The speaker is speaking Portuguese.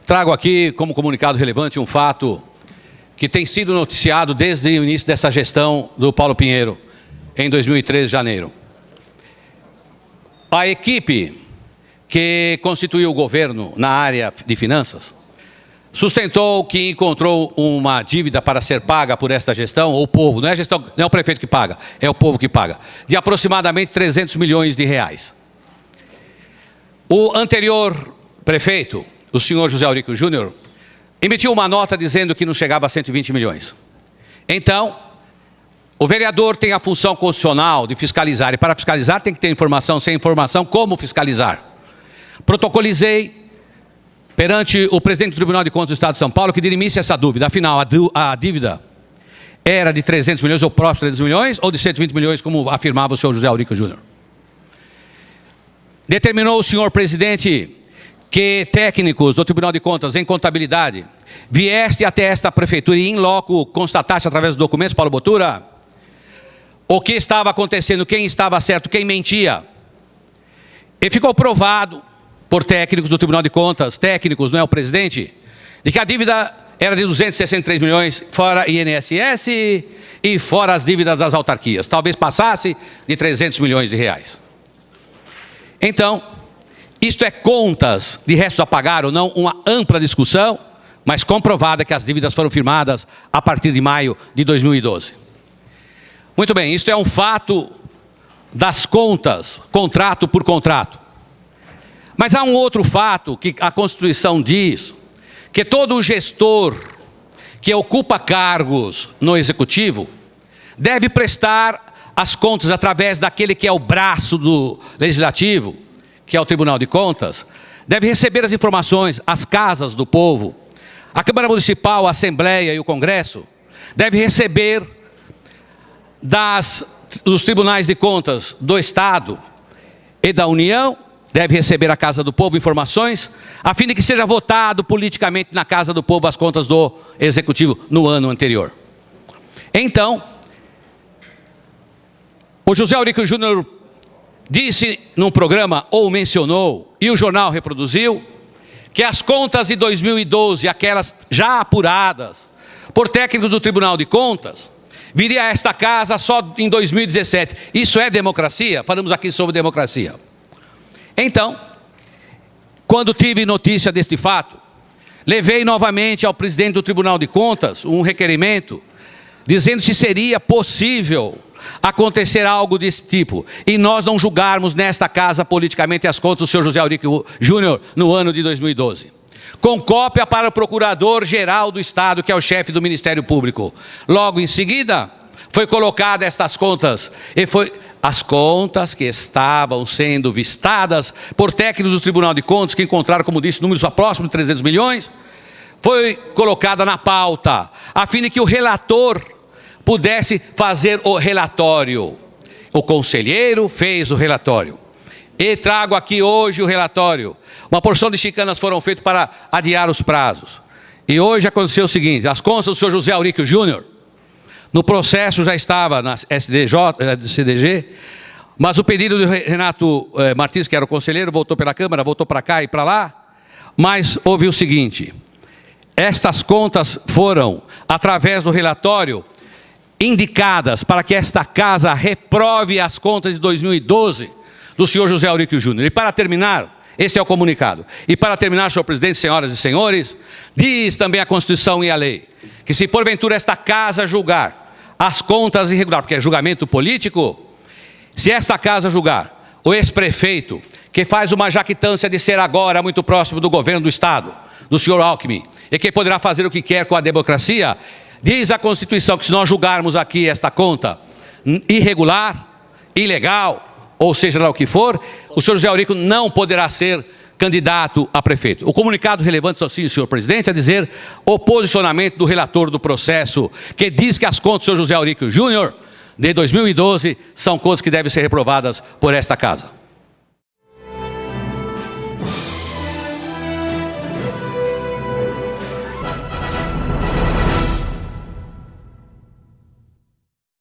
Trago aqui como comunicado relevante um fato que tem sido noticiado desde o início dessa gestão do Paulo Pinheiro, em 2013, janeiro. A equipe que constituiu o governo na área de finanças sustentou que encontrou uma dívida para ser paga por esta gestão, ou o povo, não é o prefeito que paga, é o povo que paga, de aproximadamente 300 milhões de reais. O anterior prefeito, o senhor José Aurico Júnior, emitiu uma nota dizendo que não chegava a 120 milhões. Então, o vereador tem a função constitucional de fiscalizar, e para fiscalizar tem que ter informação, sem informação, como fiscalizar? Protocolizei perante o presidente do Tribunal de Contas do Estado de São Paulo que dirimisse essa dúvida. Afinal, a dívida era de 300 milhões, ou próximo de 300 milhões, ou de 120 milhões, como afirmava o senhor José Aurico Júnior. Determinou o senhor presidente que técnicos do Tribunal de Contas em contabilidade viessem até esta prefeitura e, em loco, constatasse através dos documentos, Paulo Botura, o que estava acontecendo, quem estava certo, quem mentia. E ficou provado por técnicos do Tribunal de Contas, técnicos, não é o presidente, de que a dívida era de 263 milhões, fora INSS e fora as dívidas das autarquias. Talvez passasse de 300 milhões de reais. Então, isto é contas de restos a pagar ou não, uma ampla discussão, mas comprovada que as dívidas foram firmadas a partir de maio de 2012. Muito bem, isto é um fato das contas, contrato por contrato. Mas há um outro fato que a Constituição diz, que todo gestor que ocupa cargos no Executivo deve prestar as contas através daquele que é o braço do Legislativo, que é o Tribunal de Contas, deve receber as informações, as casas do povo, a Câmara Municipal, a Assembleia e o Congresso, deve receber dos Tribunais de Contas do Estado e da União, deve receber a Casa do Povo informações, a fim de que seja votado politicamente na Casa do Povo as contas do Executivo no ano anterior. Então, o José Aurico Júnior disse num programa, ou mencionou, e o jornal reproduziu, que as contas de 2012, aquelas já apuradas por técnicos do Tribunal de Contas, viria a esta casa só em 2017. Isso é democracia? Falamos aqui sobre democracia. Então, quando tive notícia deste fato, levei novamente ao presidente do Tribunal de Contas um requerimento, dizendo se seria possível acontecer algo desse tipo, e nós não julgarmos nesta casa politicamente as contas do senhor José Aurico Júnior no ano de 2012. Com cópia para o Procurador-Geral do Estado, que é o chefe do Ministério Público. Logo em seguida, foi colocada estas contas, e foi as contas que estavam sendo vistadas por técnicos do Tribunal de Contas, que encontraram, como disse, números próximos de 300 milhões, foi colocada na pauta, a fim de que o relator pudesse fazer o relatório. O conselheiro fez o relatório. E trago aqui hoje o relatório. Uma porção de chicanas foram feitas para adiar os prazos. E hoje aconteceu o seguinte, as contas do senhor José Aurico Júnior, no processo já estava na CDG, mas o pedido do Renato Martins, que era o conselheiro, voltou pela Câmara, voltou para cá e para lá, mas houve o seguinte, estas contas foram, através do relatório, indicadas para que esta casa reprove as contas de 2012 do senhor José Aurico Júnior. E para terminar, este é o comunicado. E para terminar, senhor presidente, senhoras e senhores, diz também a Constituição e a lei, que se porventura esta casa julgar as contas irregulares, porque é julgamento político, se esta casa julgar o ex-prefeito, que faz uma jactância de ser agora muito próximo do governo do Estado, do senhor Alckmin, e que poderá fazer o que quer com a democracia, diz a Constituição que se nós julgarmos aqui esta conta irregular, ilegal, ou seja lá o que for, o senhor José Aurico não poderá ser candidato a prefeito. O comunicado relevante, assim, senhor presidente, é dizer o posicionamento do relator do processo, que diz que as contas do senhor José Aurico Júnior, de 2012, são contas que devem ser reprovadas por esta casa.